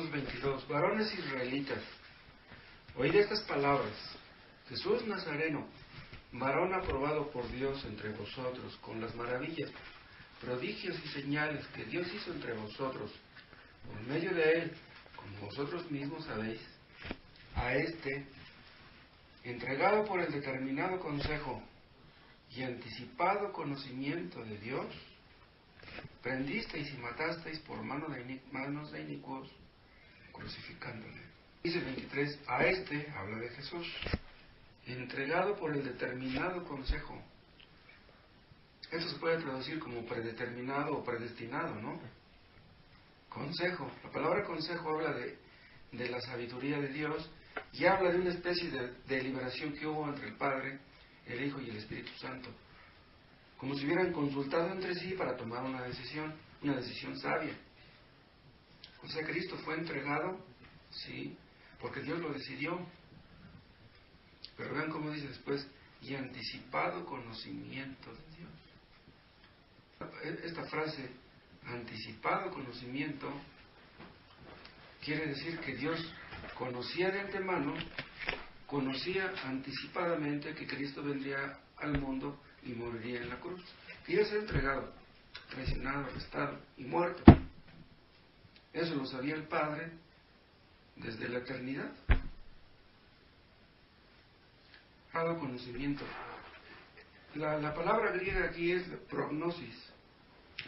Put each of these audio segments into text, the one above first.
Jesús 22. Varones israelitas, oíd estas palabras. Jesús Nazareno, varón aprobado por Dios entre vosotros, con las maravillas, prodigios y señales que Dios hizo entre vosotros, por medio de él, como vosotros mismos sabéis, a este, entregado por el determinado consejo y anticipado conocimiento de Dios, prendisteis y matasteis por manos de inicuos, crucificándole. Dice 23, a este, habla de Jesús, entregado por el determinado consejo. Esto se puede traducir como predeterminado o predestinado, ¿no? Consejo. La palabra consejo habla de la sabiduría de Dios y habla de una especie de deliberación que hubo entre el Padre, el Hijo y el Espíritu Santo. Como si hubieran consultado entre sí para tomar una decisión sabia. O sea, Cristo fue entregado, sí, porque Dios lo decidió. Pero vean cómo dice después, y anticipado conocimiento de Dios. Esta frase, anticipado conocimiento, quiere decir que Dios conocía de antemano, conocía anticipadamente que Cristo vendría al mundo y moriría en la cruz. Que iba a ser entregado, traicionado, arrestado y muerto. Eso lo sabía el Padre desde la eternidad. Dado conocimiento. La palabra griega aquí es prognosis,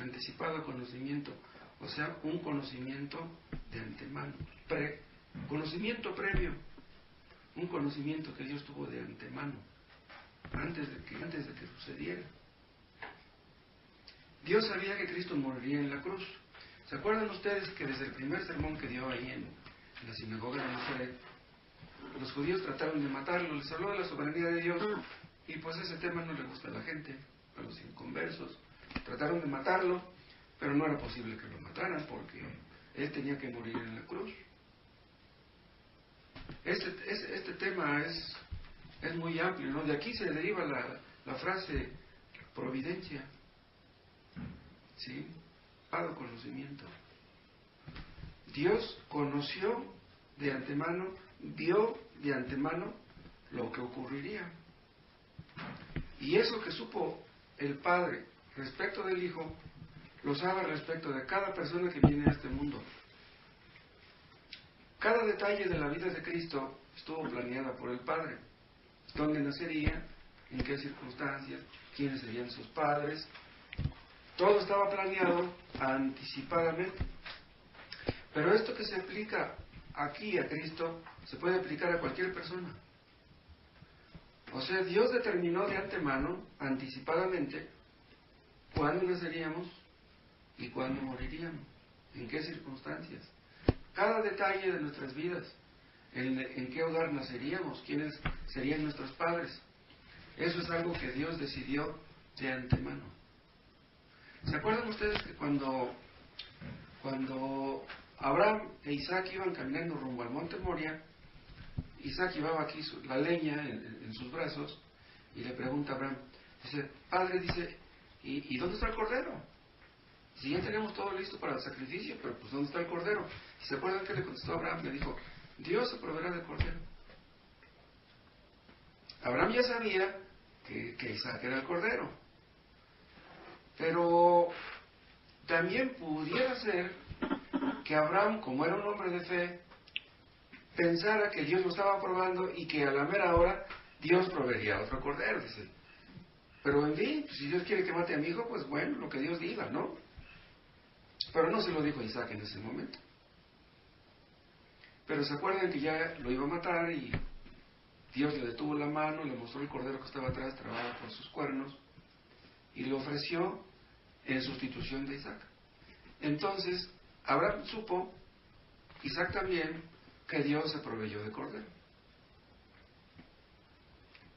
anticipado conocimiento, o sea, un conocimiento de antemano, conocimiento previo, un conocimiento que Dios tuvo de antemano, antes de que sucediera. Dios sabía que Cristo moriría en la cruz. ¿Se acuerdan ustedes que desde el primer sermón que dio ahí en la sinagoga de Nazaret, los judíos trataron de matarlo? Les habló de la soberanía de Dios y pues ese tema no le gusta a la gente, a los inconversos. Trataron de matarlo, pero no era posible que lo mataran porque él tenía que morir en la cruz. Este tema es muy amplio, ¿no? De aquí se deriva la frase providencia, ¿sí? Dado conocimiento. Dios conoció de antemano, vio de antemano lo que ocurriría. Y eso que supo el Padre respecto del Hijo, lo sabe respecto de cada persona que viene a este mundo. Cada detalle de la vida de Cristo estuvo planeada por el Padre. ¿Dónde nacería? ¿En qué circunstancias? ¿Quiénes serían sus padres? Todo estaba planeado anticipadamente. Pero esto que se aplica aquí a Cristo, se puede aplicar a cualquier persona. O sea, Dios determinó de antemano, anticipadamente, cuándo naceríamos y cuándo moriríamos, en qué circunstancias. Cada detalle de nuestras vidas, en qué hogar naceríamos, quiénes serían nuestros padres. Eso es algo que Dios decidió de antemano. ¿Se acuerdan ustedes que cuando Abraham e Isaac iban caminando rumbo al monte Moria, Isaac llevaba aquí la leña en sus brazos y le pregunta a Abraham, dice, Padre, dice, ¿y dónde está el cordero? Si ya tenemos todo listo para el sacrificio, pero pues ¿dónde está el cordero? ¿Y se acuerdan que le contestó Abraham? Le dijo, Dios se proveerá del cordero. Abraham ya sabía que Isaac era el cordero, pero también pudiera ser que Abraham, como era un hombre de fe, pensara que Dios lo estaba probando y que a la mera hora Dios proveería otro cordero, dice. Pero en fin, si Dios quiere que mate a mi hijo, pues bueno, lo que Dios diga, ¿no? Pero no se lo dijo a Isaac en ese momento. Pero se acuerdan que ya lo iba a matar y Dios le detuvo la mano, le mostró el cordero que estaba atrás, trabado por sus cuernos, y le ofreció en sustitución de Isaac. Entonces, Abraham supo, Isaac también, que Dios se proveyó de cordero.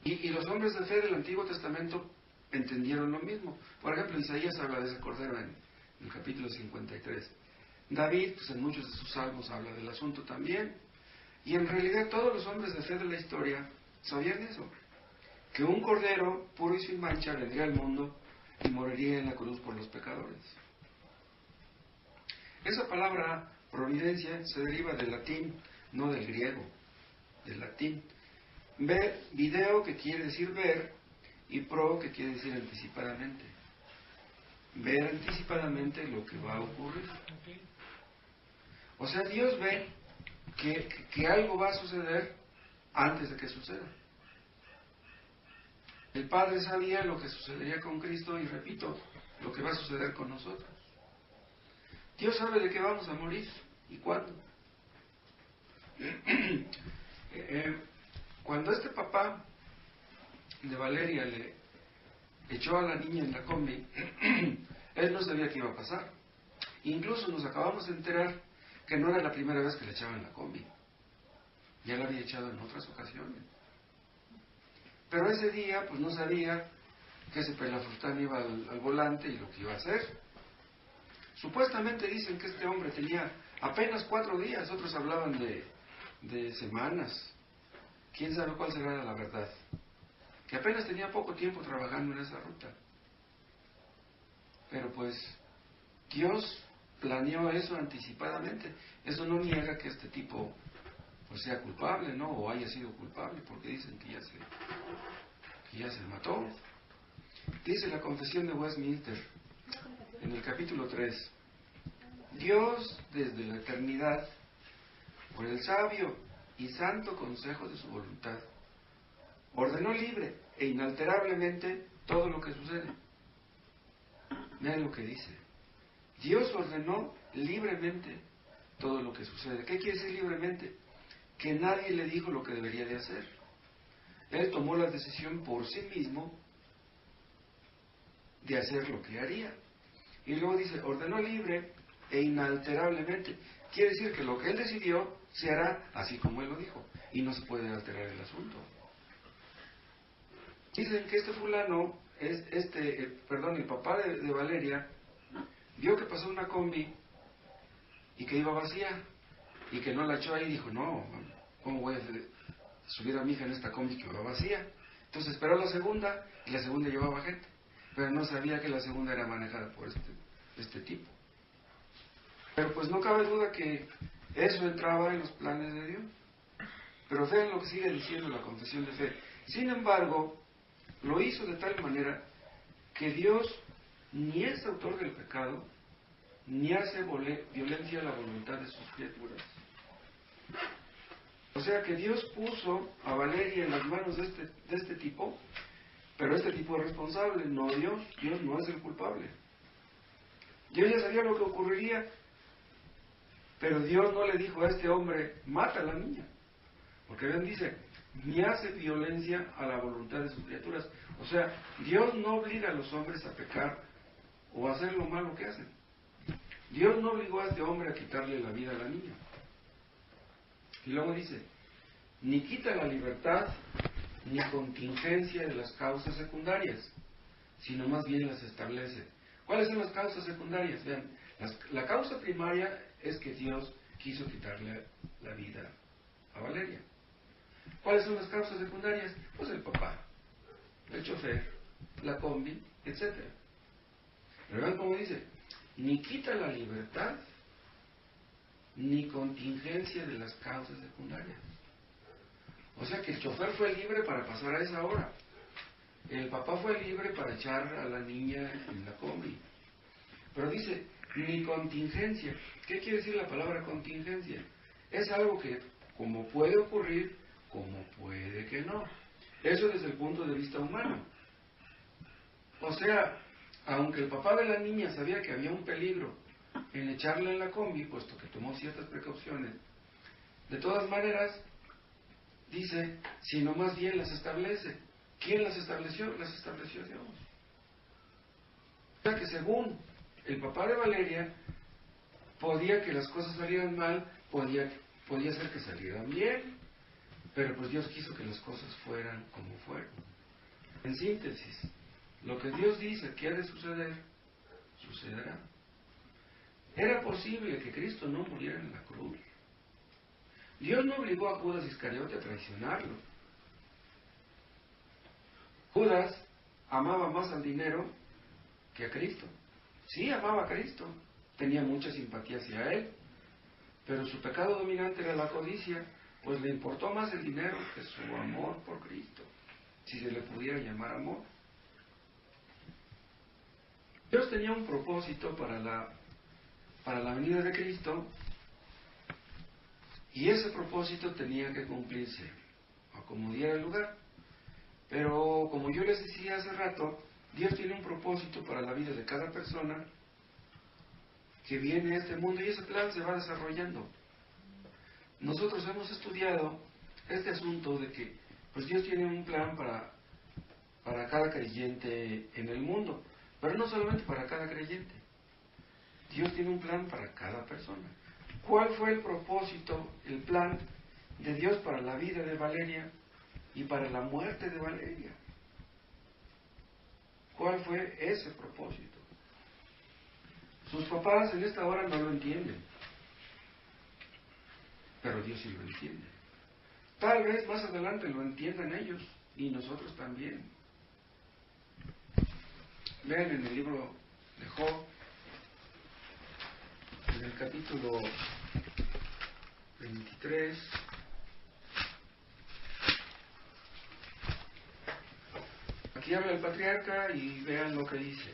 Y los hombres de fe del Antiguo Testamento entendieron lo mismo. Por ejemplo, Isaías habla de ese cordero en el capítulo 53. David, pues en muchos de sus salmos habla del asunto también. Y en realidad todos los hombres de fe de la historia sabían eso. Que un cordero puro y sin mancha vendría al mundo y moriría en la cruz por los pecadores. Esa palabra providencia se deriva del latín, no del griego, del latín. Video, que quiere decir ver, y pro, que quiere decir anticipadamente. Ver anticipadamente lo que va a ocurrir. O sea, Dios ve que algo va a suceder antes de que suceda. El Padre sabía lo que sucedería con Cristo y, repito, lo que va a suceder con nosotros. Dios sabe de qué vamos a morir y cuándo. Cuando este papá de Valeria le echó a la niña en la combi, él no sabía qué iba a pasar. Incluso nos acabamos de enterar que no era la primera vez que le echaban la combi. Ya la había echado en otras ocasiones. Pero ese día, pues no sabía que ese pelafustán iba al volante y lo que iba a hacer. Supuestamente dicen que este hombre tenía apenas 4 días, otros hablaban de semanas. ¿Quién sabe cuál será la verdad? Que apenas tenía poco tiempo trabajando en esa ruta. Pero pues Dios planeó eso anticipadamente. Eso no niega que este tipo pues sea culpable, ¿no? O haya sido culpable, porque dicen que ya se mató. Dice la Confesión de Westminster, en el capítulo 3, Dios desde la eternidad, por el sabio y santo consejo de su voluntad, ordenó libre e inalterablemente todo lo que sucede. Vean lo que dice. Dios ordenó libremente todo lo que sucede. ¿Qué quiere decir libremente? Que nadie le dijo lo que debería de hacer. Él tomó la decisión por sí mismo de hacer lo que haría. Y luego dice, ordenó libre e inalterablemente. Quiere decir que lo que él decidió se hará así como él lo dijo. Y no se puede alterar el asunto. Dicen que este fulano, el papá de Valeria, vio que pasó una combi y que iba vacía. Y que no la echó ahí y dijo, no, ¿cómo voy a subir a mi hija en esta combi que va vacía? Entonces esperó la segunda y la segunda llevaba gente. Pero no sabía que la segunda era manejada por este tipo. Pero pues no cabe duda que eso entraba en los planes de Dios. Pero vean lo que sigue diciendo la confesión de fe. Sin embargo, lo hizo de tal manera que Dios ni es autor del pecado, ni hace violencia a la voluntad de sus criaturas. O sea que Dios puso a Valeria en las manos de este tipo, pero este tipo es responsable, no Dios. Dios no es el culpable. Dios ya sabía lo que ocurriría, pero Dios no le dijo a este hombre, mata a la niña. Porque vean, dice, ni hace violencia a la voluntad de sus criaturas. O sea, Dios no obliga a los hombres a pecar o a hacer lo malo que hacen. Dios no obligó a este hombre a quitarle la vida a la niña. Y luego dice, ni quita la libertad ni contingencia de las causas secundarias, sino más bien las establece. ¿Cuáles son las causas secundarias? Vean, la causa primaria es que Dios quiso quitarle la vida a Valeria. ¿Cuáles son las causas secundarias? Pues el papá, el chofer, la combi, etc. Pero vean cómo dice, ni quita la libertad ni contingencia de las causas secundarias. O sea que el chofer fue libre para pasar a esa hora. El papá fue libre para echar a la niña en la combi. Pero dice, ni contingencia. ¿Qué quiere decir la palabra contingencia? Es algo que como puede ocurrir, como puede que no. Eso desde el punto de vista humano. O sea, aunque el papá de la niña sabía que había un peligro en echarla en la combi, puesto que tomó ciertas precauciones, de todas maneras, dice, sino más bien las establece. ¿Quién las estableció? Las estableció Dios. O sea que según el papá de Valeria, podía que las cosas salieran mal, podía ser que salieran bien, pero pues Dios quiso que las cosas fueran como fueron. En síntesis, lo que Dios dice que ha de suceder, sucederá. Era posible que Cristo no muriera en la cruz. Dios no obligó a Judas Iscariote a traicionarlo. Judas amaba más al dinero que a Cristo. Sí, amaba a Cristo, tenía mucha simpatía hacia él, pero su pecado dominante era la codicia, pues le importó más el dinero que su amor por Cristo, si se le pudiera llamar amor. Dios tenía un propósito para la venida de Cristo, y ese propósito tenía que cumplirse, a como diera el lugar. Pero como yo les decía hace rato, Dios tiene un propósito para la vida de cada persona que viene a este mundo, y ese plan se va desarrollando. Nosotros hemos estudiado este asunto de que pues Dios tiene un plan para cada creyente en el mundo, pero no solamente para cada creyente. Dios tiene un plan para cada persona. ¿Cuál fue el propósito, el plan de Dios para la vida de Valeria y para la muerte de Valeria? ¿Cuál fue ese propósito? Sus papás en esta hora no lo entienden, pero Dios sí lo entiende. Tal vez más adelante lo entiendan ellos y nosotros también. Vean en el libro de Job, en el capítulo 23, aquí habla el patriarca y vean lo que dice.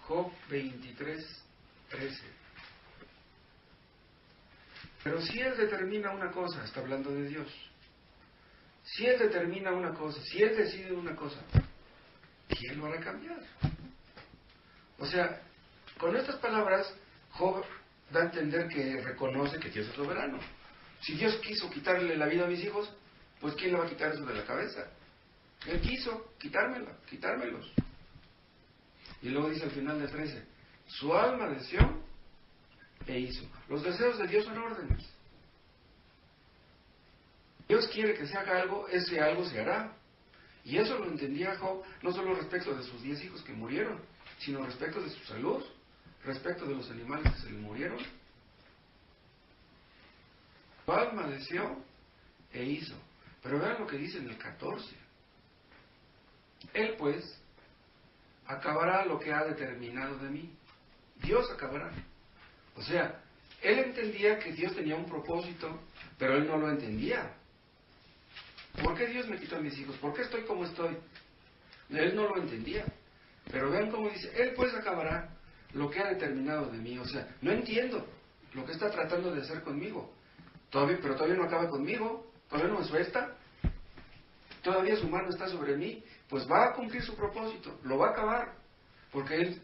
Job 23, 13. Pero si Él determina una cosa, está hablando de Dios, si Él determina una cosa, si Él decide una cosa, ¿quién lo hará cambiar? O sea, con estas palabras, Job da a entender que reconoce que Dios es soberano. Si Dios quiso quitarle la vida a mis hijos, pues ¿quién le va a quitar eso de la cabeza? Él quiso quitármelos. Y luego dice al final del 13, su alma deseó e hizo. Los deseos de Dios son órdenes. Dios quiere que se haga algo, ese algo se hará. Y eso lo entendía Job, no solo respecto de sus 10 hijos que murieron, sino respecto de su salud, respecto de los animales que se le murieron. Su alma deseó e hizo. Pero vean lo que dice en el 14. Él pues acabará lo que ha determinado de mí. Dios acabará. O sea, él entendía que Dios tenía un propósito, pero él no lo entendía. ¿Por qué Dios me quitó a mis hijos? ¿Por qué estoy como estoy? Él no lo entendía. Pero vean cómo dice, Él pues acabará lo que ha determinado de mí. O sea, no entiendo lo que está tratando de hacer conmigo. Pero todavía no acaba conmigo, todavía no me suelta. Todavía su mano está sobre mí. Pues va a cumplir su propósito, lo va a acabar. Porque Él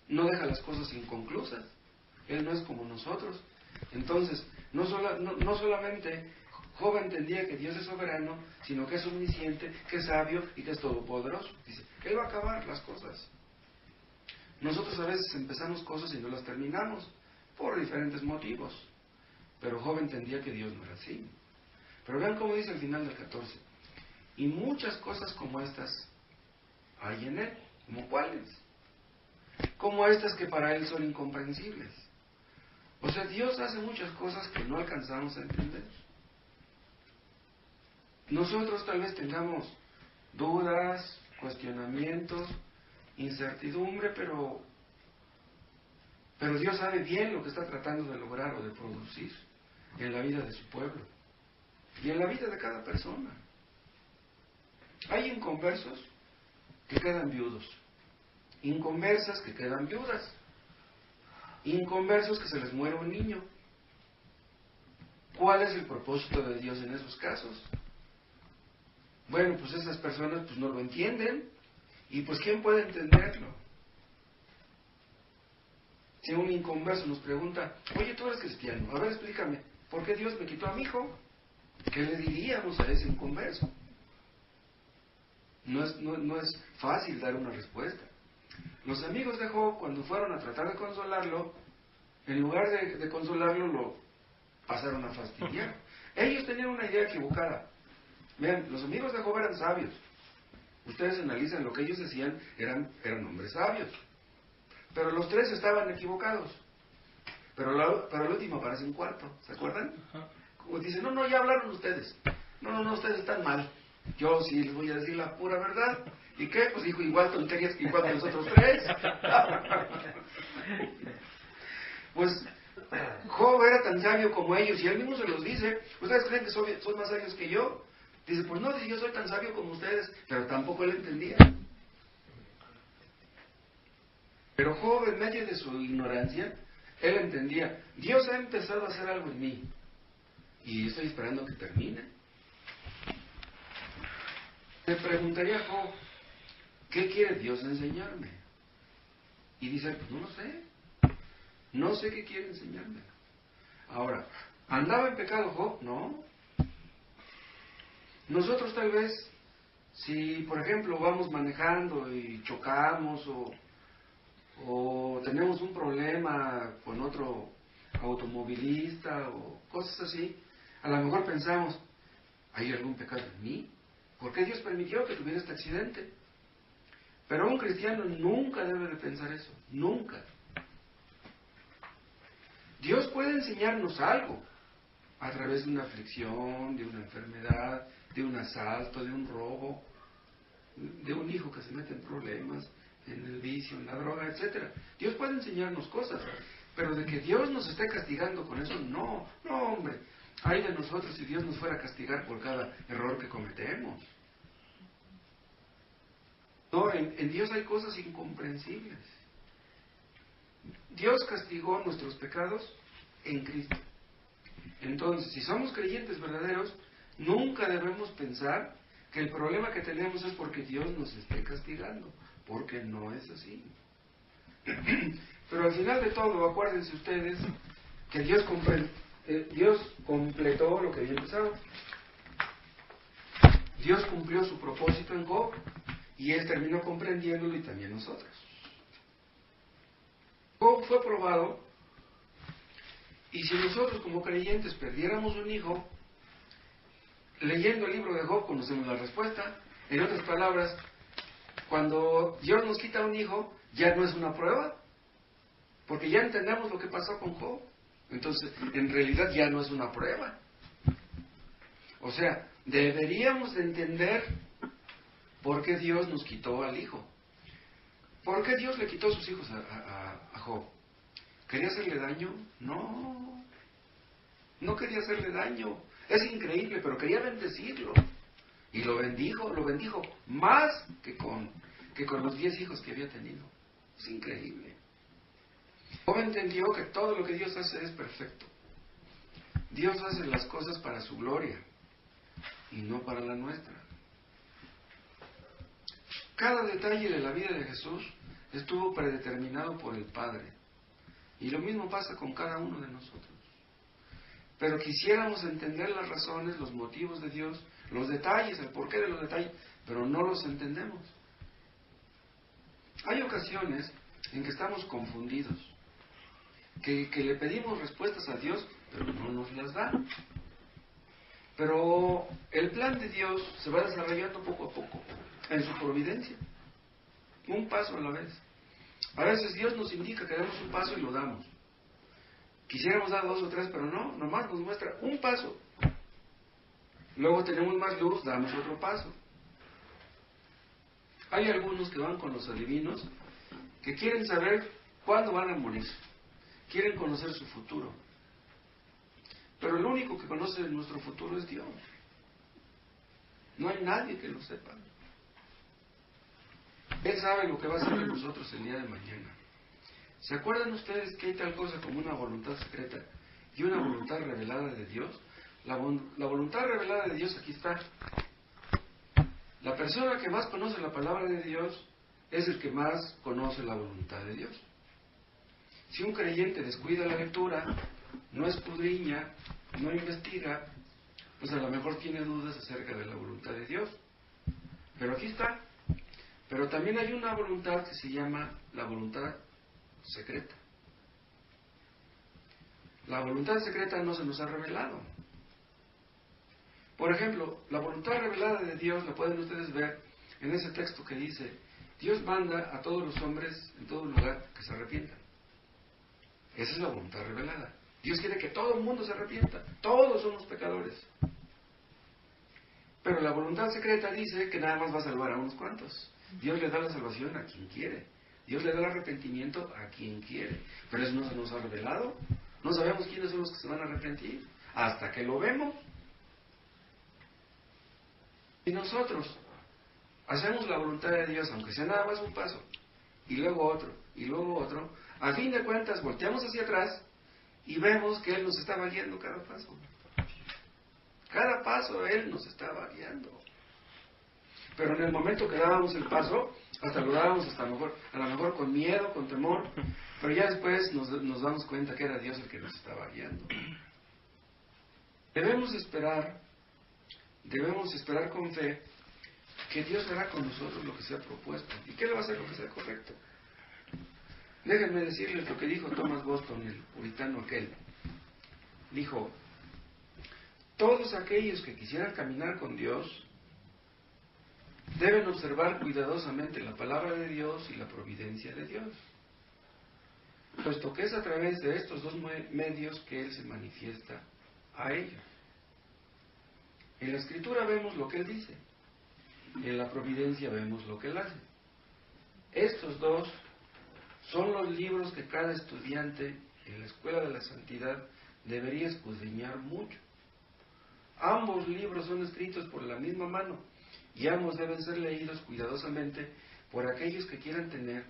no deja las cosas inconclusas. Él no es como nosotros. Entonces, no solamente Job entendía que Dios es soberano, sino que es omnisciente, que es sabio y que es todopoderoso. Dice, Él va a acabar las cosas. Nosotros a veces empezamos cosas y no las terminamos, por diferentes motivos. Pero Job entendía que Dios no era así. Pero vean cómo dice al final del 14. Y muchas cosas como estas hay en Él. ¿Como cuáles? Como estas que para Él son incomprensibles. O sea, Dios hace muchas cosas que no alcanzamos a entender. Nosotros tal vez tengamos dudas, cuestionamientos, incertidumbre, pero Dios sabe bien lo que está tratando de lograr o de producir en la vida de su pueblo y en la vida de cada persona. Hay inconversos que quedan viudos, inconversas que quedan viudas, inconversos que se les muere un niño. ¿Cuál es el propósito de Dios en esos casos? Bueno, pues esas personas pues no lo entienden, y pues ¿quién puede entenderlo? Si un inconverso nos pregunta, oye, tú eres cristiano, a ver, explícame, ¿por qué Dios me quitó a mi hijo? ¿Qué le diríamos a ese inconverso? No es fácil dar una respuesta. Los amigos de Job, cuando fueron a tratar de consolarlo, en lugar de consolarlo, lo pasaron a fastidiar. Ellos tenían una idea equivocada. Vean, los amigos de Job eran sabios. Ustedes analizan lo que ellos decían, eran hombres sabios. Pero los tres estaban equivocados. Pero el último aparece en cuarto, ¿se acuerdan? Como dicen, no, ya hablaron ustedes. No, ustedes están mal. Yo sí les voy a decir la pura verdad. ¿Y qué? Pues dijo igual tonterías que igual que los otros tres. Pues Job era tan sabio como ellos, y él mismo se los dice. ¿Ustedes creen que son más sabios que yo? Dice, pues no, dice, yo soy tan sabio como ustedes, pero tampoco él entendía. Pero Job, en medio de su ignorancia, él entendía, Dios ha empezado a hacer algo en mí, y estoy esperando que termine. Le preguntaría a Job, ¿qué quiere Dios enseñarme? Y dice, pues no lo sé. No sé qué quiere enseñarme. Ahora, ¿andaba en pecado Job? No. Nosotros tal vez, si por ejemplo vamos manejando y chocamos o tenemos un problema con otro automovilista o cosas así, a lo mejor pensamos, ¿hay algún pecado en mí? ¿Por qué Dios permitió que tuviera este accidente? Pero un cristiano nunca debe de pensar eso, nunca. Dios puede enseñarnos algo a través de una aflicción, de una enfermedad, de un asalto, de un robo, de un hijo que se mete en problemas, en el vicio, en la droga, etc. Dios puede enseñarnos cosas, pero de que Dios nos esté castigando con eso, no, hombre. Ay de nosotros si Dios nos fuera a castigar por cada error que cometemos. No, en Dios hay cosas incomprensibles. Dios castigó nuestros pecados en Cristo. Entonces, si somos creyentes verdaderos, nunca debemos pensar que el problema que tenemos es porque Dios nos esté castigando, porque no es así. Pero al final de todo, acuérdense ustedes que Dios completó lo que había empezado. Dios cumplió su propósito en Job y Él terminó comprendiéndolo y también nosotros. Job fue probado y si nosotros como creyentes perdiéramos un hijo, leyendo el libro de Job conocemos la respuesta. En otras palabras, cuando Dios nos quita un hijo, ya no es una prueba, porque ya entendemos lo que pasó con Job. Entonces, en realidad ya no es una prueba. O sea, deberíamos de entender por qué Dios nos quitó al hijo. ¿Por qué Dios le quitó sus hijos a Job? ¿Quería hacerle daño? No, no quería hacerle daño. Es increíble, pero quería bendecirlo. Y lo bendijo más que con los 10 hijos que había tenido. Es increíble. Job entendió que todo lo que Dios hace es perfecto. Dios hace las cosas para su gloria y no para la nuestra. Cada detalle de la vida de Jesús estuvo predeterminado por el Padre. Y lo mismo pasa con cada uno de nosotros. Pero quisiéramos entender las razones, los motivos de Dios, los detalles, el porqué de los detalles, pero no los entendemos. Hay ocasiones en que estamos confundidos, que le pedimos respuestas a Dios, pero no nos las da. Pero el plan de Dios se va desarrollando poco a poco, en su providencia, un paso a la vez. A veces Dios nos indica que demos un paso y lo damos. Quisiéramos dar 2 o 3, pero no, nomás nos muestra un paso. Luego tenemos más luz, damos otro paso. Hay algunos que van con los adivinos que quieren saber cuándo van a morir. Quieren conocer su futuro. Pero el único que conoce nuestro futuro es Dios. No hay nadie que lo sepa. Él sabe lo que va a hacer de nosotros el día de mañana. ¿Se acuerdan ustedes que hay tal cosa como una voluntad secreta y una voluntad revelada de Dios? La voluntad revelada de Dios aquí está. La persona que más conoce la palabra de Dios es el que más conoce la voluntad de Dios. Si un creyente descuida la lectura, no escudriña, no investiga, pues a lo mejor tiene dudas acerca de la voluntad de Dios. Pero aquí está. Pero también hay una voluntad que se llama la voluntad secreta. La voluntad secreta no se nos ha revelado. Por ejemplo, la voluntad revelada de Dios la pueden ustedes ver en ese texto que dice: Dios manda a todos los hombres en todo lugar que se arrepientan. Esa es la voluntad revelada. Dios quiere que todo el mundo se arrepienta. Todos somos pecadores. Pero la voluntad secreta dice que nada más va a salvar a unos cuantos. Dios le da la salvación a quien quiere. Dios le da el arrepentimiento a quien quiere. Pero eso no se nos ha revelado. No sabemos quiénes son los que se van a arrepentir, hasta que lo vemos. Y nosotros hacemos la voluntad de Dios, aunque sea nada más un paso, y luego otro, y luego otro, a fin de cuentas volteamos hacia atrás y vemos que Él nos estaba guiando cada paso. Cada paso Él nos estaba guiando. Pero en el momento que dábamos el paso, hasta lo dábamos a lo mejor con miedo, con temor, pero ya después nos damos cuenta que era Dios el que nos estaba guiando. Debemos esperar con fe que Dios hará con nosotros lo que sea propuesto. ¿Y qué le va a hacer lo que sea correcto? Déjenme decirles lo que dijo Thomas Boston, el puritano aquel. Dijo, todos aquellos que quisieran caminar con Dios deben observar cuidadosamente la palabra de Dios y la providencia de Dios, puesto que es a través de estos dos medios que Él se manifiesta a ellos. En la Escritura vemos lo que Él dice, y en la providencia vemos lo que Él hace. Estos dos son los libros que cada estudiante en la Escuela de la Santidad debería escudriñar mucho. Ambos libros son escritos por la misma mano y ambos deben ser leídos cuidadosamente por aquellos que quieran tener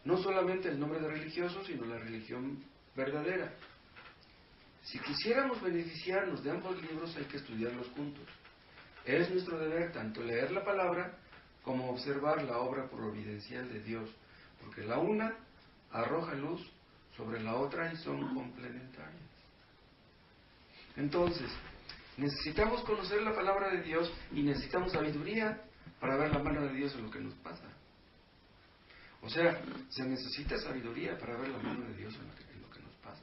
no solamente el nombre de religioso, sino la religión verdadera. Si quisiéramos beneficiarnos de ambos libros, hay que estudiarlos juntos. Es nuestro deber tanto leer la palabra como observar la obra providencial de Dios, porque la una arroja luz sobre la otra y son complementarias. Entonces, necesitamos conocer la palabra de Dios y necesitamos sabiduría para ver la mano de Dios en lo que nos pasa. O sea, se necesita sabiduría para ver la mano de Dios en lo que nos pasa.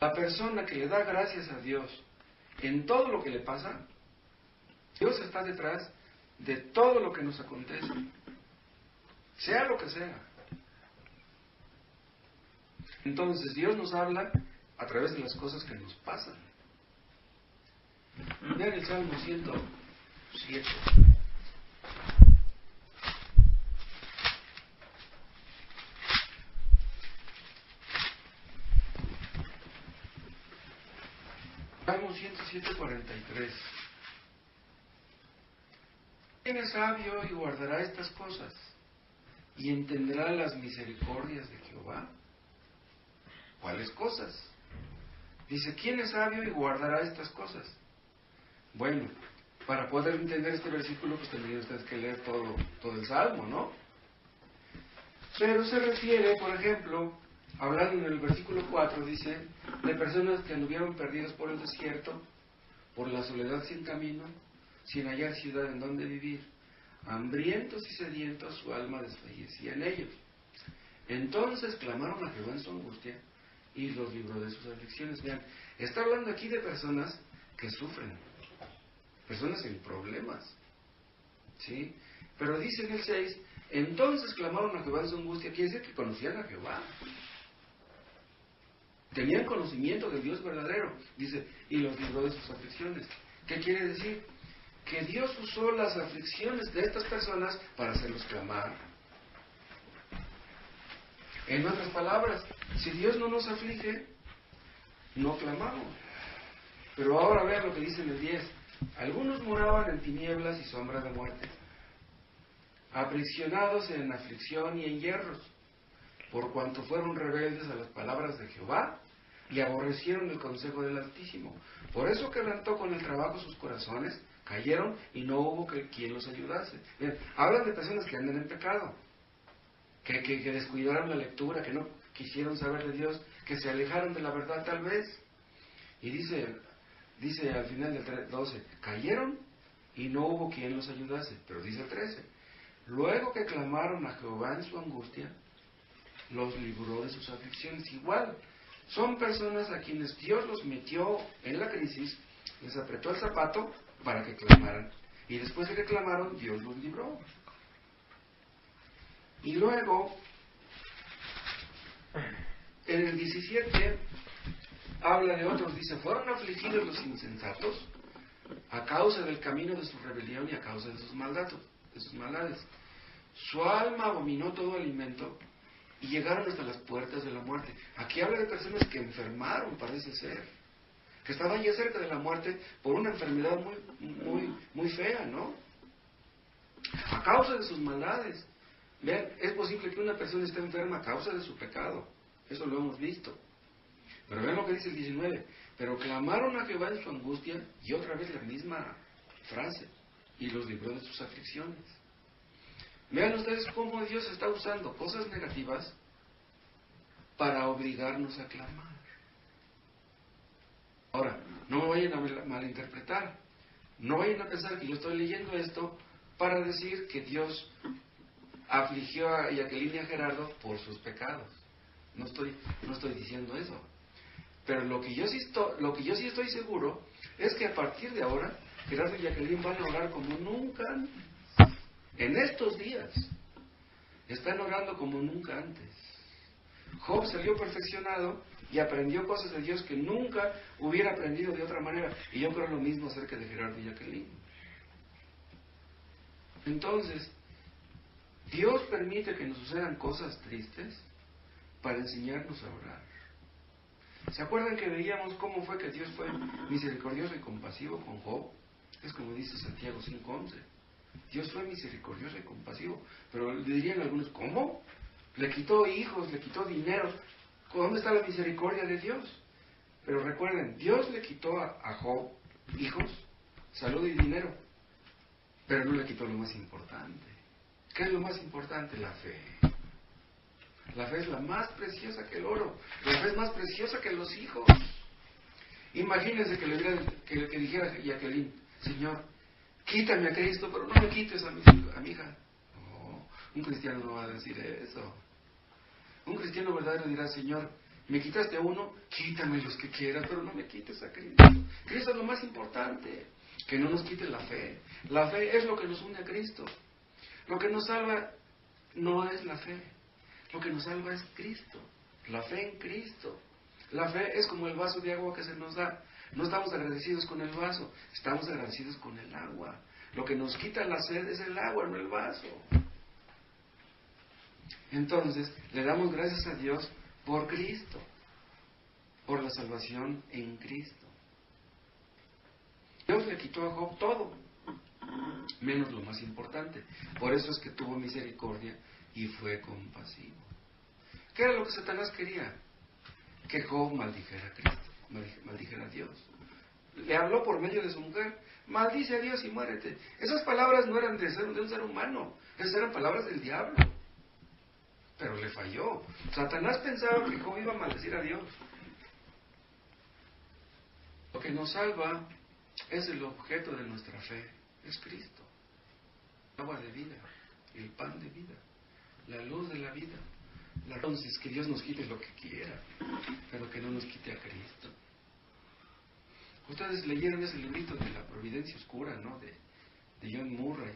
La persona que le da gracias a Dios en todo lo que le pasa, Dios está detrás de todo lo que nos acontece, sea lo que sea. Entonces Dios nos habla a través de las cosas que nos pasan. Vean el Salmo 107. Salmo 107, 43. ¿Quién es sabio y guardará estas cosas? Y entenderá las misericordias de Jehová. ¿Cuáles cosas? Dice, ¿quién es sabio y guardará estas cosas? Bueno, para poder entender este versículo, pues tendrían ustedes que leer todo el Salmo, ¿no? Pero se refiere, por ejemplo, hablando en el versículo 4, dice, de personas que anduvieron perdidas por el desierto, por la soledad sin camino, sin hallar ciudad en donde vivir. Hambrientos y sedientos, su alma desfallecía en ellos. Entonces clamaron a Jehová en su angustia y los libró de sus aflicciones. Vean, está hablando aquí de personas que sufren, personas en problemas, ¿sí? Pero dice en el 6, entonces clamaron a Jehová en su angustia, quiere decir que conocían a Jehová. Tenían conocimiento del Dios verdadero, dice, y los libró de sus aflicciones. ¿Qué quiere decir? Que Dios usó las aflicciones de estas personas para hacerlos clamar. En otras palabras, si Dios no nos aflige, no clamamos. Pero ahora vean lo que dice en el 10. Algunos moraban en tinieblas y sombra de muerte, aprisionados en aflicción y en hierros, por cuanto fueron rebeldes a las palabras de Jehová y aborrecieron el consejo del Altísimo. Por eso quebrantó con el trabajo sus corazones, cayeron y no hubo quien los ayudase. Bien, hablan de personas que andan en pecado, que descuidaron la lectura, que no quisieron saber de Dios, que se alejaron de la verdad tal vez. Y dice al final del 12, cayeron y no hubo quien los ayudase. Pero dice el 13, luego que clamaron a Jehová en su angustia, los libró de sus aflicciones. Igual, son personas a quienes Dios los metió en la crisis, les apretó el zapato para que clamaran. Y después de que clamaron, Dios los libró. Y luego, en el 17, habla de otros, dice, fueron afligidos los insensatos a causa del camino de su rebelión y a causa de sus maldades. Su alma abominó todo alimento y llegaron hasta las puertas de la muerte. Aquí habla de personas que enfermaron, parece ser, que estaban ya cerca de la muerte por una enfermedad muy fea, ¿no? A causa de sus maldades. Vean, es posible que una persona esté enferma a causa de su pecado. Eso lo hemos visto. Pero vean lo que dice el 19. Pero clamaron a Jehová en su angustia, y otra vez la misma frase, y los libró de sus aflicciones. Vean ustedes cómo Dios está usando cosas negativas para obligarnos a clamar. Ahora, no me vayan a malinterpretar. No vayan a pensar que yo estoy leyendo esto para decir que Dios afligió a Jacqueline y a Gerardo por sus pecados. No estoy diciendo eso. Pero lo que yo sí estoy seguro es que a partir de ahora, Gerardo y Jacqueline van a orar como nunca antes. En estos días están orando como nunca antes. Job salió perfeccionado y aprendió cosas de Dios que nunca hubiera aprendido de otra manera. Y yo creo lo mismo acerca de Gerardo y Jacqueline. Entonces, Dios permite que nos sucedan cosas tristes para enseñarnos a orar. ¿Se acuerdan que veíamos cómo fue que Dios fue misericordioso y compasivo con Job? Es como dice Santiago 5:11. Dios fue misericordioso y compasivo. Pero le dirían algunos, ¿cómo? Le quitó hijos, le quitó dinero. ¿Dónde está la misericordia de Dios? Pero recuerden, Dios le quitó a Job hijos, salud y dinero. Pero no le quitó lo más importante. ¿Qué es lo más importante? La fe. La fe es la más preciosa que el oro. La fe es más preciosa que los hijos. Imagínense que dijera Jacqueline, Señor, quítame a Cristo, pero no me quites a mi hija. No, un cristiano no va a decir eso. Un cristiano verdadero dirá, Señor, me quitaste a uno, quítame los que quieras, pero no me quites a Cristo. Cristo es lo más importante, que no nos quite la fe. La fe es lo que nos une a Cristo. Lo que nos salva no es la fe. Lo que nos salva es Cristo, la fe en Cristo. La fe es como el vaso de agua que se nos da. No estamos agradecidos con el vaso, estamos agradecidos con el agua. Lo que nos quita la sed es el agua, no el vaso. Entonces, le damos gracias a Dios por Cristo, por la salvación en Cristo. Dios le quitó a Job todo, menos lo más importante. Por eso es que tuvo misericordia y fue compasivo. ¿Qué era lo que Satanás quería? Que Job maldijera a Cristo, maldijera a Dios. Le habló por medio de su mujer, maldice a Dios y muérete. Esas palabras no eran de un ser humano, esas eran palabras del diablo. Pero le falló. Satanás pensaba que Job iba a maldecir a Dios. Lo que nos salva es el objeto de nuestra fe, es Cristo. El agua de vida, el pan de vida, la luz de la vida. Entonces, que Dios nos quite lo que quiera, pero que no nos quite a Cristo. Ustedes leyeron ese librito de La Providencia Oscura, ¿no? De John Murray.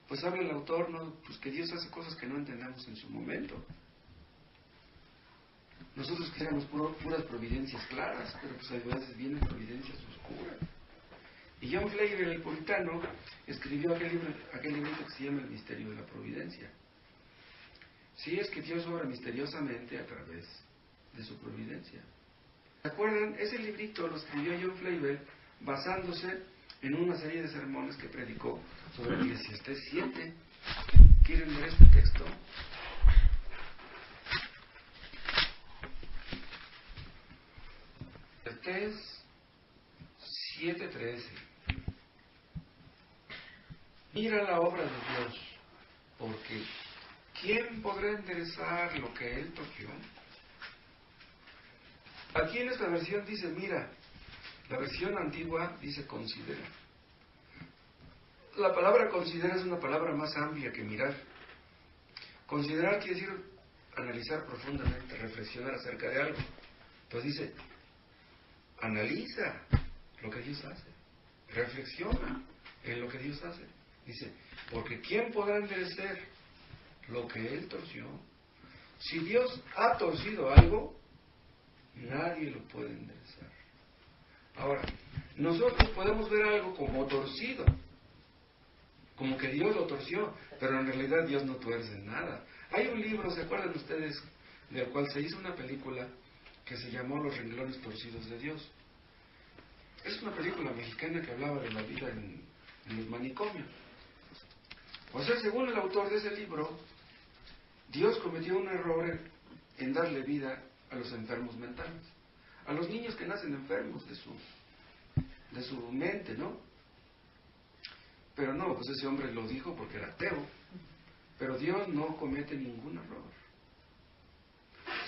Pues habla el autor, ¿no? Pues que Dios hace cosas que no entendamos en su momento. Nosotros quisiéramos puras providencias claras, pero pues a veces vienen providencias oscuras. Y John Flavel, el puritano, escribió aquel librito que se llama El Misterio de la Providencia. Sí, es que Dios obra misteriosamente a través de su providencia. ¿Se acuerdan? Ese librito lo escribió John Flavel basándose en una serie de sermones que predicó sobre Eclesiastés 7. ¿Quieren ver este texto? Eclesiastés 7:13. Mira la obra de Dios, porque ¿quién podrá enderezar lo que Él torció? Aquí en esta versión dice mira, la versión antigua dice considera. La palabra considera es una palabra más amplia que mirar. Considerar quiere decir analizar profundamente, reflexionar acerca de algo. Pues dice, analiza lo que Dios hace, reflexiona en lo que Dios hace. Dice, porque ¿quién podrá enderecer lo que Él torció? Si Dios ha torcido algo, nadie lo puede enderezar. Ahora, nosotros podemos ver algo como torcido, como que Dios lo torció, pero en realidad Dios no tuerce nada. Hay un libro, ¿se acuerdan ustedes? Del cual se hizo una película que se llamó Los renglones torcidos de Dios. Es una película mexicana que hablaba de la vida en los manicomios. O sea, según el autor de ese libro, Dios cometió un error en darle vida a los enfermos mentales, a los niños que nacen enfermos de su mente, ¿no? Pero no, pues ese hombre lo dijo porque era ateo. Pero Dios no comete ningún error.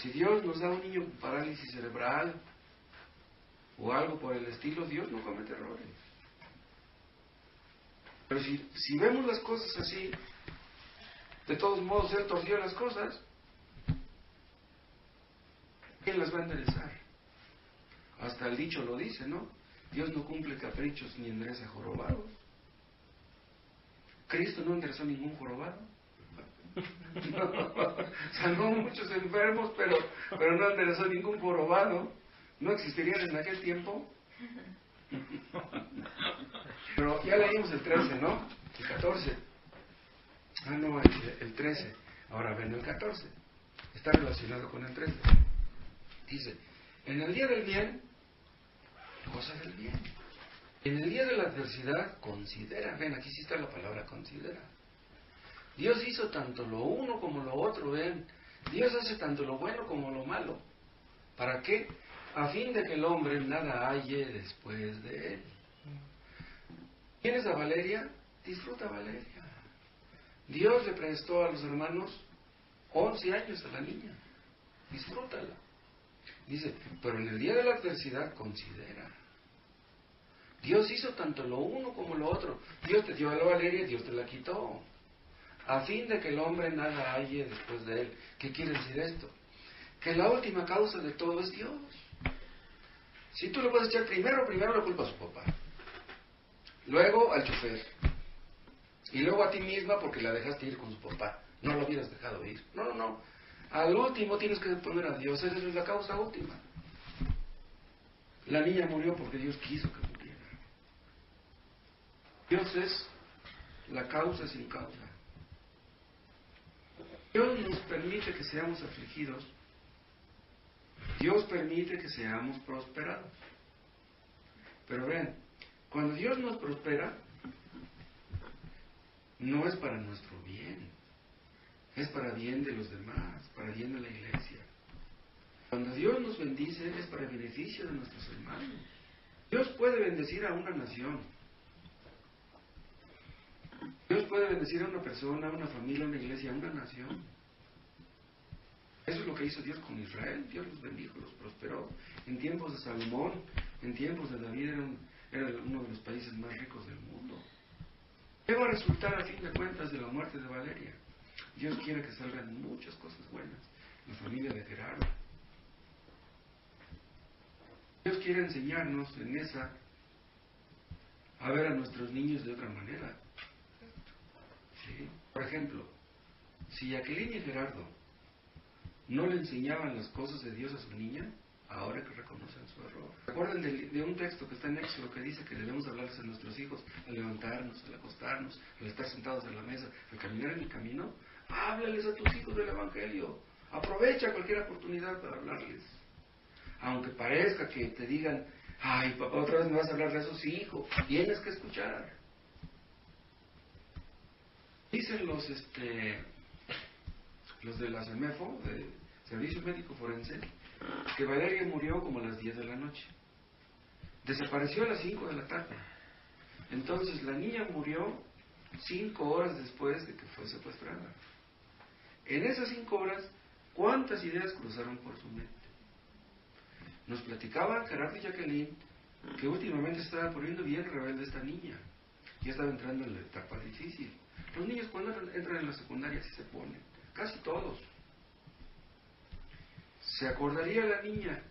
Si Dios nos da un niño con parálisis cerebral o algo por el estilo, Dios no comete errores. Pero si vemos las cosas así, de todos modos Él torció las cosas, ¿quién las va a enderezar? Hasta el dicho lo dice, ¿no? Dios no cumple caprichos ni endereza jorobados. Cristo no enderezó ningún jorobado. No, sanó muchos enfermos, pero no enderezó ningún jorobado. ¿No existirían en aquel tiempo? Pero ya leímos el 13, ¿no? El 14. Ah, no, el 13. Ahora ven el 14. Está relacionado con el 13. Dice, en el día del bien, goza del bien. En el día de la adversidad, considera. Ven, aquí sí está la palabra considera. Dios hizo tanto lo uno como lo otro, ven. Dios hace tanto lo bueno como lo malo. ¿Para qué? A fin de que el hombre nada halle después de él. ¿Tienes a Valeria? Disfruta Valeria. Dios le prestó a los hermanos 11 años a la niña. Disfrútala. Dice, pero en el día de la adversidad considera. Dios hizo tanto lo uno como lo otro. Dios te dio a la Valeria y Dios te la quitó. A fin de que el hombre nada halle después de él. ¿Qué quiere decir esto? Que la última causa de todo es Dios. Si tú le puedes echar primero la culpa a su papá. Luego al chofer. Y luego a ti misma porque la dejaste ir con su papá. No lo hubieras dejado ir. No. Al último tienes que poner a Dios. Esa es la causa última. La niña murió porque Dios quiso que muriera. Dios es la causa sin causa. Dios nos permite que seamos afligidos. Dios permite que seamos prosperados. Pero vean, cuando Dios nos prospera, no es para nuestro bien, es para bien de los demás, para bien de la iglesia. Cuando Dios nos bendice, es para beneficio de nuestros hermanos. Dios puede bendecir a una nación. Dios puede bendecir a una persona, a una familia, a una iglesia, a una nación. Eso es lo que hizo Dios con Israel. Dios los bendijo, los prosperó. En tiempos de Salomón, en tiempos de David, era uno de los países más ricos del mundo. ¿Qué va a resultar a fin de cuentas de la muerte de Valeria? Dios quiere que salgan muchas cosas buenas. La familia de Gerardo. Dios quiere enseñarnos en esa a ver a nuestros niños de otra manera. ¿Sí? Por ejemplo, si Jacqueline y Gerardo no le enseñaban las cosas de Dios a su niña, ahora que reconocen su error. Recuerden de un texto que está en Éxodo que dice que debemos hablarles a nuestros hijos al levantarnos, al acostarnos, al estar sentados en la mesa, al caminar en el camino. Háblales a tus hijos del Evangelio. Aprovecha cualquier oportunidad para hablarles. Aunque parezca que te digan, ay papá, otra vez me vas a hablar de eso, sí hijo, tienes que escuchar. Dicen los de la CEMEFO, de Servicio Médico Forense, que Valeria murió como a las 10 de la noche. Desapareció a las 5 de la tarde. Entonces la niña murió 5 horas después de que fue secuestrada. En esas 5 horas, ¿cuántas ideas cruzaron por su mente? Nos platicaban Gerardo y Jacqueline que últimamente estaba poniendo bien rebelde esta niña. Ya estaba entrando en la etapa difícil. Los niños cuando entran en la secundaria así se ponen. Casi todos. ¿Se acordaría la niña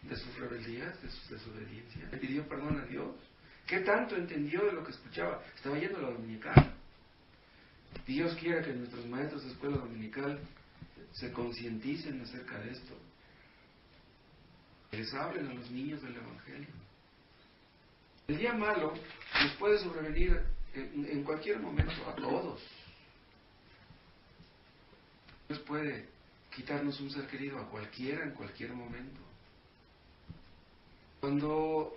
de sus rebeldías, de su desobediencia? ¿Le pidió perdón a Dios? ¿Qué tanto entendió de lo que escuchaba? Estaba yendo a la dominical. Dios quiera que nuestros maestros de escuela dominical se concienticen acerca de esto. Que les hablen a los niños del Evangelio. El día malo nos puede sobrevenir en cualquier momento a todos. Dios puede quitarnos un ser querido a cualquiera, en cualquier momento. Cuando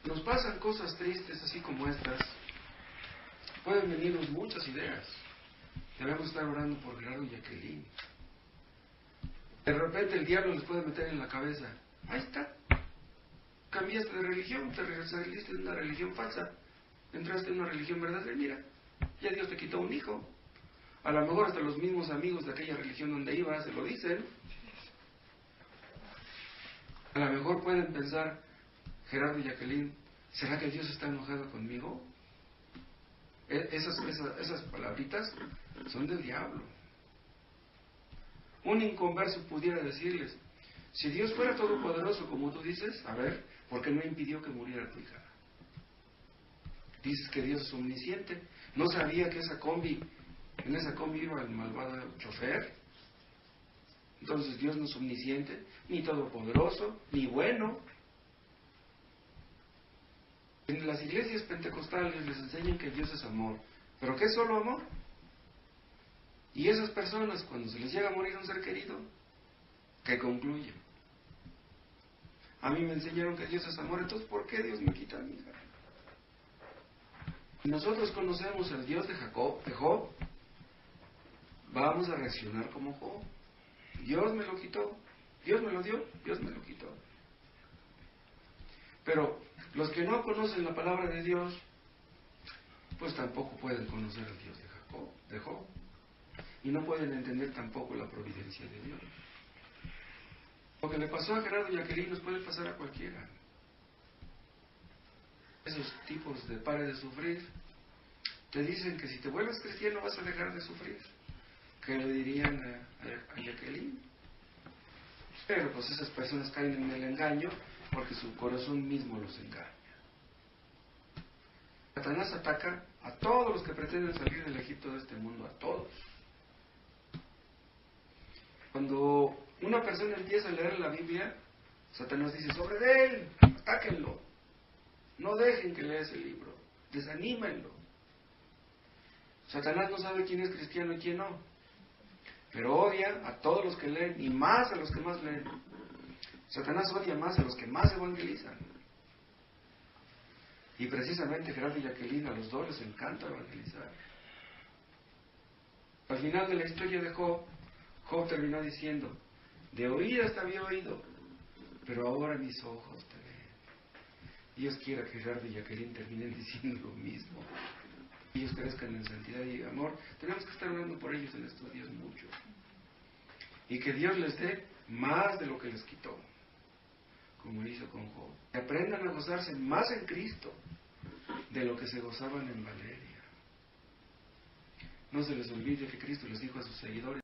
nos pasan cosas tristes así como estas, pueden venirnos muchas ideas. Debemos estar orando por Gerardo y Jacqueline. De repente el diablo les puede meter en la cabeza: ahí está, cambiaste de religión, te saliste de una religión falsa, entraste en una religión verdadera, mira, ya Dios te quitó un hijo. A lo mejor hasta los mismos amigos de aquella religión donde ibas se lo dicen. A lo mejor pueden pensar, Gerardo y Jacqueline, ¿será que Dios está enojado conmigo? Esas palabritas son del diablo. Un inconverso pudiera decirles: si Dios fuera todopoderoso como tú dices, a ver, ¿por qué no impidió que muriera tu hija? Dices que Dios es omnisciente. ¿No sabía que en esa combi iba el malvado chofer? Entonces Dios no es omnisciente, ni todopoderoso, ni bueno. En las iglesias pentecostales les enseñan que Dios es amor. ¿Pero qué es solo amor? Y esas personas, cuando se les llega a morir un ser querido, ¿qué concluyen? A mí me enseñaron que Dios es amor, entonces ¿por qué Dios me quita a mi hija? Si nosotros conocemos al Dios de Job, vamos a reaccionar como Job. Dios me lo quitó, Dios me lo dio, Dios me lo quitó. Pero los que no conocen la palabra de Dios, pues tampoco pueden conocer al Dios de Job, y no pueden entender tampoco la providencia de Dios. Lo que le pasó a Gerardo y a Jacqueline nos puede pasar a cualquiera. Esos tipos de pare de sufrir te dicen que si te vuelves cristiano vas a dejar de sufrir. ¿Qué le dirían a Jacqueline? Pero pues esas personas caen en el engaño porque su corazón mismo los engaña. Satanás ataca a todos los que pretenden salir del Egipto de este mundo, a todos. Cuando una persona empieza a leer la Biblia, Satanás dice: sobre de él, atáquenlo. No dejen que lea ese libro, desanímenlo. Satanás no sabe quién es cristiano y quién no, pero odia a todos los que leen, y más a los que más leen. Satanás odia más a los que más evangelizan. Y precisamente Gerardo y Jacqueline, a los dos les encanta evangelizar. Al final de la historia de Job terminó diciendo: de oídas te había oído, pero ahora mis ojos te ven. Dios quiera que Gerardo y Jacqueline terminen diciendo lo mismo. Ellos crezcan en santidad y amor. Tenemos que estar orando por ellos en estos días mucho. Y que Dios les dé más de lo que les quitó, como hizo con Job. Que aprendan a gozarse más en Cristo de lo que se gozaban en Valeria. No se les olvide que Cristo les dijo a sus seguidores: